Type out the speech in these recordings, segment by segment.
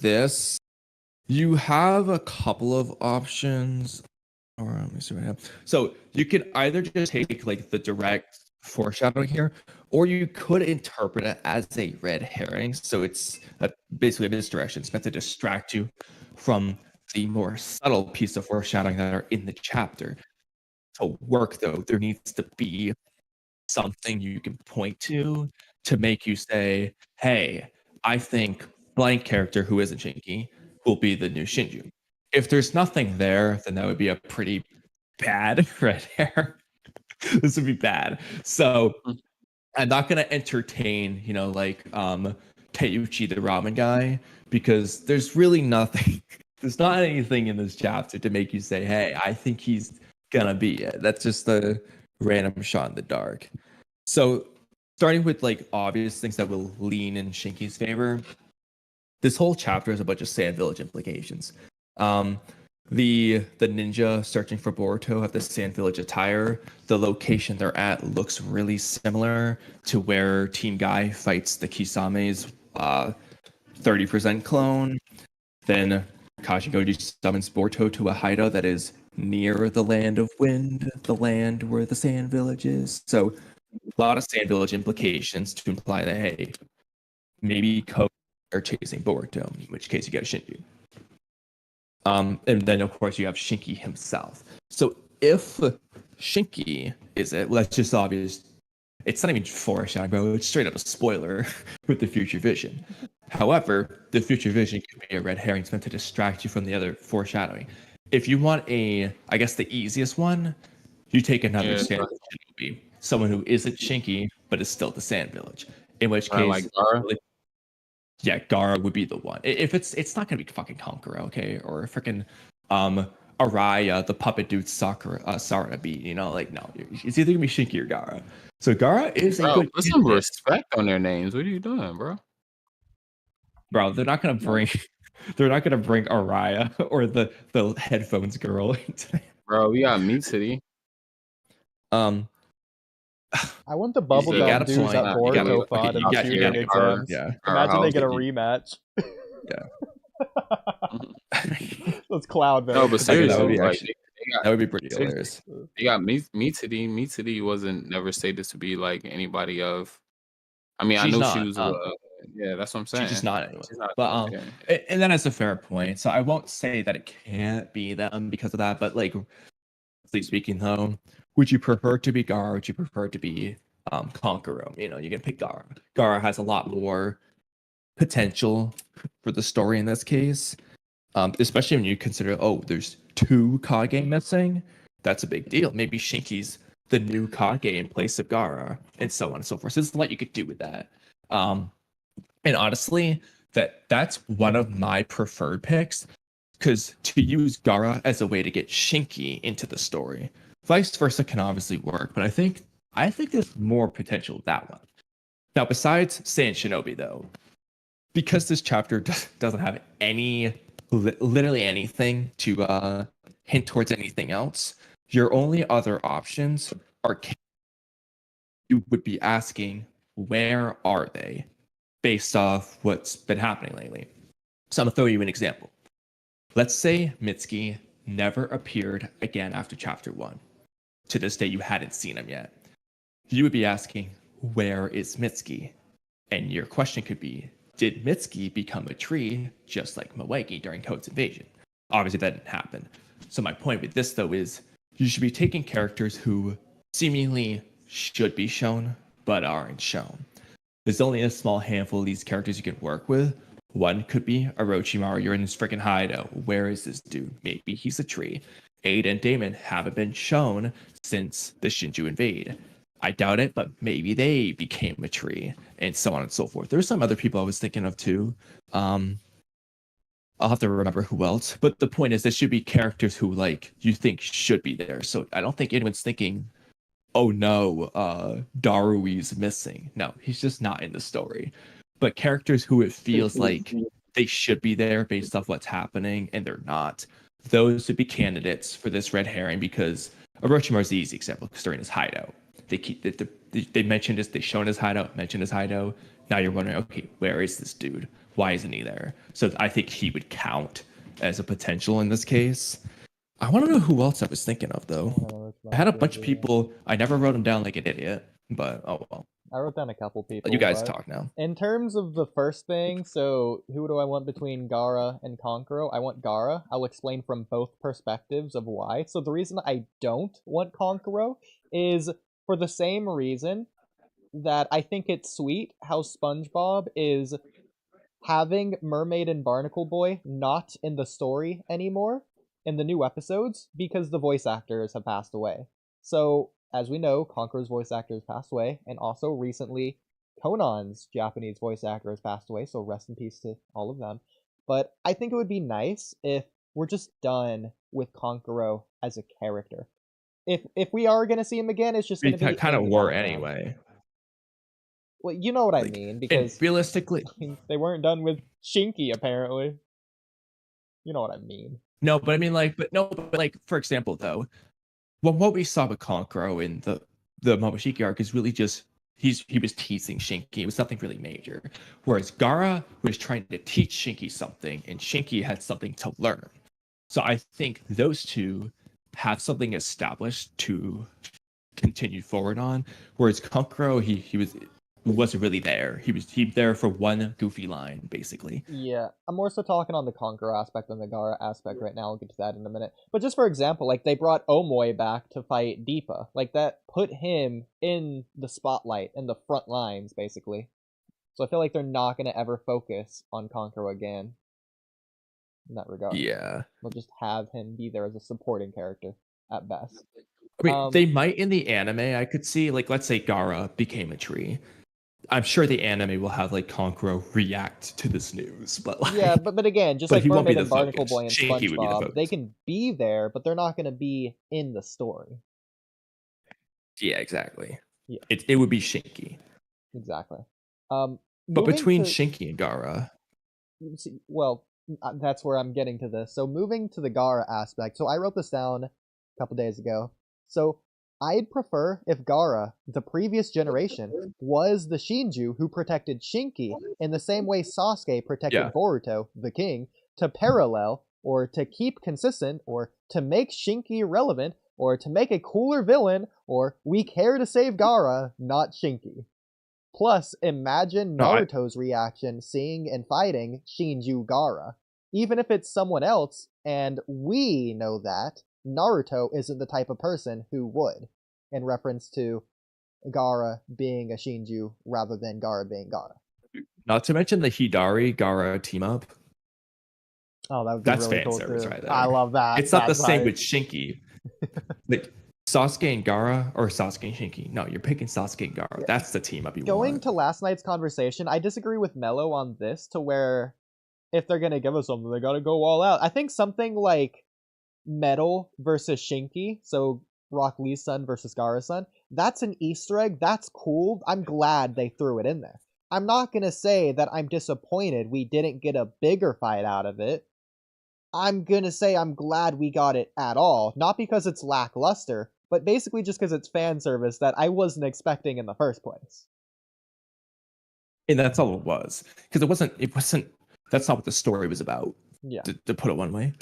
this, you have a couple of options. Or let me see what I have. So you could either just take like the direct foreshadowing here, or you could interpret it as a red herring. So it's basically a misdirection. It's meant to distract you from the more subtle piece of foreshadowing that are in the chapter. To work though, there needs to be something you can point to make you say, hey, I think blank character who isn't Shinki will be the new Shinju. If there's nothing there, then that would be a pretty bad red hair. This would be bad. So I'm not gonna entertain, like Teuchi the ramen guy, because there's really nothing. There's not anything in this chapter to make you say, hey, I think he's gonna be it. That's just a random shot in the dark. So starting with like obvious things that will lean in Shinki's favor, this whole chapter is a bunch of Sand Village implications. The ninja searching for Boruto have the Sand Village attire. The location they're at looks really similar to where Team Guy fights the Kisame's 30% clone. Then Kashigoji summons Boruto to a hideout that is near the Land of Wind, the land where the Sand Village is. So a lot of Sand Village implications to imply that, hey, maybe Ko are chasing Boruto, in which case you get a Shinju. And then, of course, you have Shinki himself. So if Shinki is it, well, that's just obvious. It's not even foreshadowing, bro. It's straight up a spoiler with the future vision. However, the future vision could be a red herring. It's meant to distract you from the other foreshadowing. If you want I guess the easiest one, you take another Sand Village Shinobi, someone who isn't Shinki, but is still the Sand Village. In which case, like Gara? Yeah, Gara would be the one. If it's not gonna be fucking Conqueror, okay, or freaking Araya, the puppet dude Sarah beat, like no, it's either gonna be Shinki or Gara. So Gara is a good. Put some respect on their names. What are you doing, bro? Bro, they're not gonna bring Araya or the headphones girl. Bro, we got Meat City. I want the bubblegum dudes that Boruto fought in the tutoring exams. Yeah. Imagine they get a rematch. Yeah. Let's cloud them. No, but seriously, that would be pretty hilarious. They got Meat City. Meat City wasn't never stated to be like anybody of. I mean, I know she was. Yeah, that's what I'm saying. She's just not anyone. But and then that's a fair point. So I won't say that it can't be them because of that. But like, speaking though, would you prefer to be Gara? Would you prefer to be Conqueror? You can pick Gara. Gara has a lot more potential for the story in this case, especially when you consider, there's 2 Kage missing. That's a big deal. Maybe Shinki's the new Kage in place of Gara, and so on and so forth. So there's a lot you could do with that. And honestly, that's one of my preferred picks, because to use Gara as a way to get Shinki into the story, vice versa can obviously work, but I think there's more potential with that one. Now, besides Sand Shinobi, though, because this chapter doesn't have literally anything to hint towards anything else, your only other options are you would be asking, where are they, based off what's been happening lately. So I'm gonna throw you an example. Let's say Mitsuki never appeared again after chapter 1. To this day, you hadn't seen him yet. You would be asking, where is Mitsuki? And your question could be, did Mitsuki become a tree just like Moegi during Code's invasion? Obviously, that didn't happen. So my point with this, though, is you should be taking characters who seemingly should be shown, but aren't shown. There's only a small handful of these characters you can work with. One could be Orochimaru. You're in this freaking hideout. Where is this dude? Maybe he's a tree. Ada and Damon haven't been shown since the Shinju invade. I doubt it, but maybe they became a tree, and so on and so forth. There's some other people I was thinking of too. I'll have to remember who else. But the point is, there should be characters who you think should be there. So I don't think anyone's thinking, oh no, Darui's missing. No, he's just not in the story. But characters who it feels like they should be there based off what's happening, and they're not. Those would be candidates for this red herring, because Orochimaru's the easy example, because they're in his hideout. They mentioned this, they shown his hideout, mentioned his hideout. Now you're wondering, okay, where is this dude? Why isn't he there? So I think he would count as a potential in this case. I want to know who else I was thinking of, though. I had a bunch of people. I never wrote them down like an idiot, but oh well. I wrote down a couple people. You guys talk now. In terms of the first thing, so who do I want between Gaara and Kankuro? I want Gaara. I'll explain from both perspectives of why. So the reason I don't want Kankuro is for the same reason that I think it's sweet how SpongeBob is having Mermaid and Barnacle Boy not in the story anymore in the new episodes because the voice actors have passed away. So, as we know, Kankuro's voice actor has passed away, and also recently Conan's Japanese voice actor has passed away, so rest in peace to all of them. But I think it would be nice if we're just done with Kankuro as a character. If we are going to see him again, it's just going to be kind of were anyway. Well, you know what I mean, because realistically, they weren't done with Shinki, apparently. You know what I mean. No, but I mean, but for example, though, what we saw with Kankuro in the Momoshiki arc is really just he was teasing Shinki. It was nothing really major. Whereas Gaara was trying to teach Shinki something, and Shinki had something to learn. So I think those two have something established to continue forward on. Whereas Kankuro, he wasn't really there. He there for one goofy line, basically. Yeah, I'm more so talking on the Kankuro aspect than the Gaara aspect right now. I'll get to that in a minute. But just for example, like they brought Omoy back to fight Deepa. Like that put him in the spotlight, in the front lines, basically. So I feel like they're not going to ever focus on Kankuro again in that regard. Yeah. They'll just have him be there as a supporting character at best. I mean, they might in the anime, I could see, like, let's say Gaara became a tree. I'm sure the anime will have like Kankuro react to this news, but like, yeah, but again, just like Mermaid and Barnacle Boy and SpongeBob, they can be there, but they're not going to be in the story. Yeah, exactly. Yeah, it would be Shinki. Exactly. But between Shinki and Gaara, well, that's where I'm getting to this. So moving to the Gaara aspect, so I wrote this down a couple days ago. So I'd prefer if Gaara, the previous generation, was the Shinjuu who protected Shinki in the same way Sasuke protected Boruto, the king, to parallel, or to keep consistent, or to make Shinki relevant, or to make a cooler villain, or we care to save Gaara, not Shinki. Plus, imagine Naruto's reaction seeing and fighting Shinjuu Gaara. Even if it's someone else, and we know that, Naruto isn't the type of person who would, in reference to Gaara being a Shinjuu rather than Gaara being Gaara. Not to mention the Hidari Gaara team up. Oh, that would be really cool service too. right there. I love that. It's not the same with Shinki. Like Sasuke and Gaara or Sasuke and Shinki. No, you're picking Sasuke and Gaara. Yeah. That's the team up you want. Going to last night's conversation, I disagree with Mello on this, to where if they're gonna give us something, they gotta go all out. I think something like Metal versus Shinki, so Rock Lee's son versus Gaara's son, that's an Easter egg. That's cool. I'm glad they threw it in there. I'm not going to say that I'm disappointed we didn't get a bigger fight out of it. I'm going to say I'm glad we got it at all. Not because it's lackluster, but basically just because it's fan service that I wasn't expecting in the first place. And that's all it was. Because it wasn't, that's not what the story was about. Yeah. To put it one way.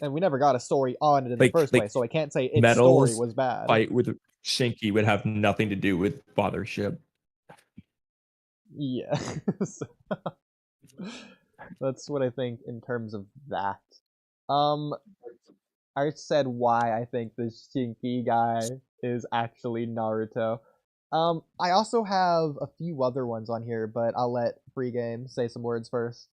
And we never got a story on it in the first place, so I can't say its story was bad. Fight with Shinki would have nothing to do with Fathership. Yeah. That's what I think in terms of that. I said why I think the Shinki guy is actually Naruto. I also have a few other ones on here, but I'll let FreeGame say some words first.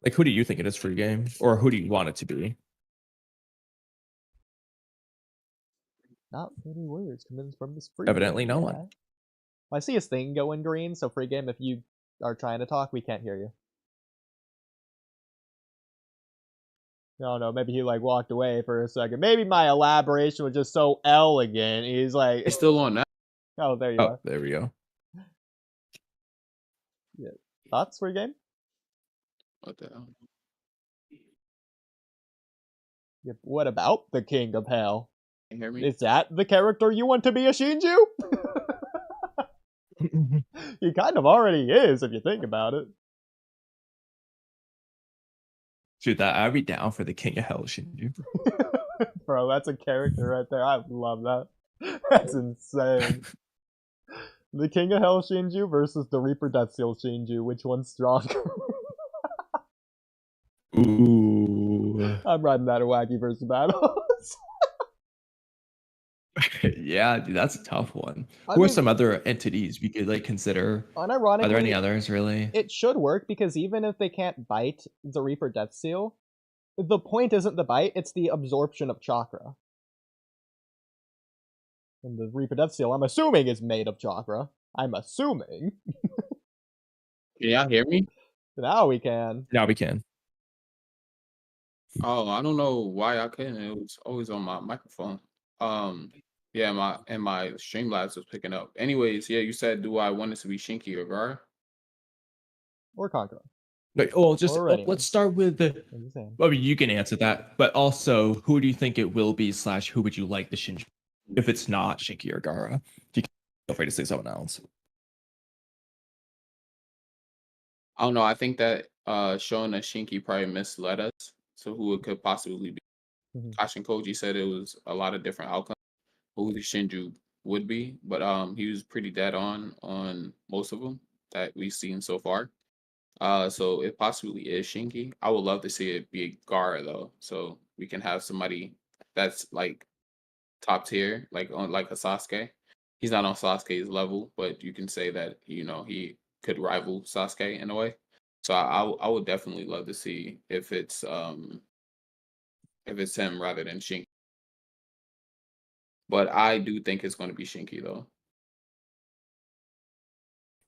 Like, who do you think it is FreeGame? Or who do you want it to be? Not many words coming from this FreeGame. Evidently no one. I see his thing going green, so FreeGame, if you are trying to talk, we can't hear you. No, maybe he like walked away for a second. Maybe my elaboration was just so elegant. He's like... It's still on now. Oh, there you are. There we go. Yeah. Thoughts, FreeGame? What the hell? Yeah, what about the King of Hell? Can you hear me? Is that the character you want to be a Shinjuu? He kind of already is, if you think about it. Dude, I'd be down for the King of Hell Shinju. Bro, that's a character right there. I love that. That's insane. The King of Hell Shinju versus the Reaper Death Seal Shinju. Which one's stronger? Ooh. I'm riding that wacky versus battles. Yeah, dude, that's a tough one. Who are some other entities we could like consider? Unironically, are there any others really? It should work because even if they can't bite the Reaper Death Seal, the point isn't the bite, it's the absorption of chakra. And the Reaper Death Seal, I'm assuming, is made of chakra. I'm assuming. Can y'all hear me? Now we can. Now we can. Oh, I don't know why I couldn't. It was always on my microphone. Yeah, my Streamlabs was picking up. Anyways, yeah, you said, do I want it to be Shinki or Gar? Or Conqueror. But let's start with the. I mean, you can answer that, but also, who do you think it will be? / who would you like the Shinji? If it's not Shinki or Gaara, you can feel free to say someone else. I don't know. I think that showing that Shinki probably misled us. So who it could possibly be? Kashin Koji said it was a lot of different outcomes. Who the Shinju would be, but he was pretty dead on most of them that we've seen so far. So it possibly is Shinki. I would love to see it be Gaara though, so we can have somebody that's like top tier, like on like a Sasuke. He's not on Sasuke's level, but you can say that he could rival Sasuke in a way. So I would definitely love to see if it's him rather than Shinki. But I do think it's going to be Shinki though,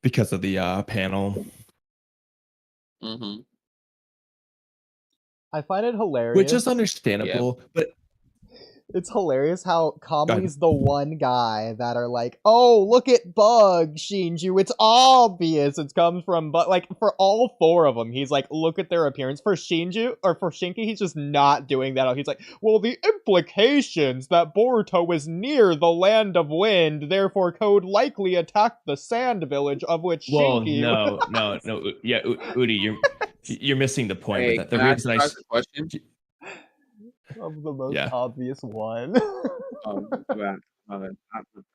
because of the panel. Mm-hmm. I find it hilarious. Which is understandable, but it's hilarious how Kamui's the one guy that are like, oh, look at Bug, Shinju, it's obvious it comes from Bug. Like, for all four of them, he's like, look at their appearance. For Shinju, or for Shinki, he's just not doing that. He's like, well, the implications that Boruto was near the land of wind, therefore could likely attack the sand village of which Shinki... no. Yeah, Oodie, you're missing the point with that. The reason I ask a question? Of the most obvious one. I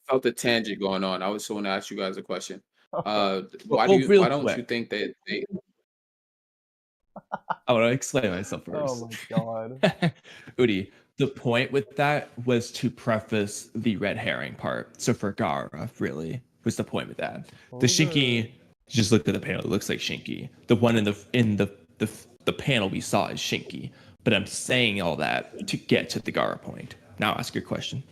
felt a tangent going on. I just want to ask you guys a question. Why don't you think that they... I want to explain myself first. Oh my god. Oodie, the point with that was to preface the red herring part. So for Gaara, really, was the point with that. The Shinki, just looked at the panel, it looks like Shinki. The one in the panel we saw is Shinki. But I'm saying all that to get to the Gaara point. Now ask your question.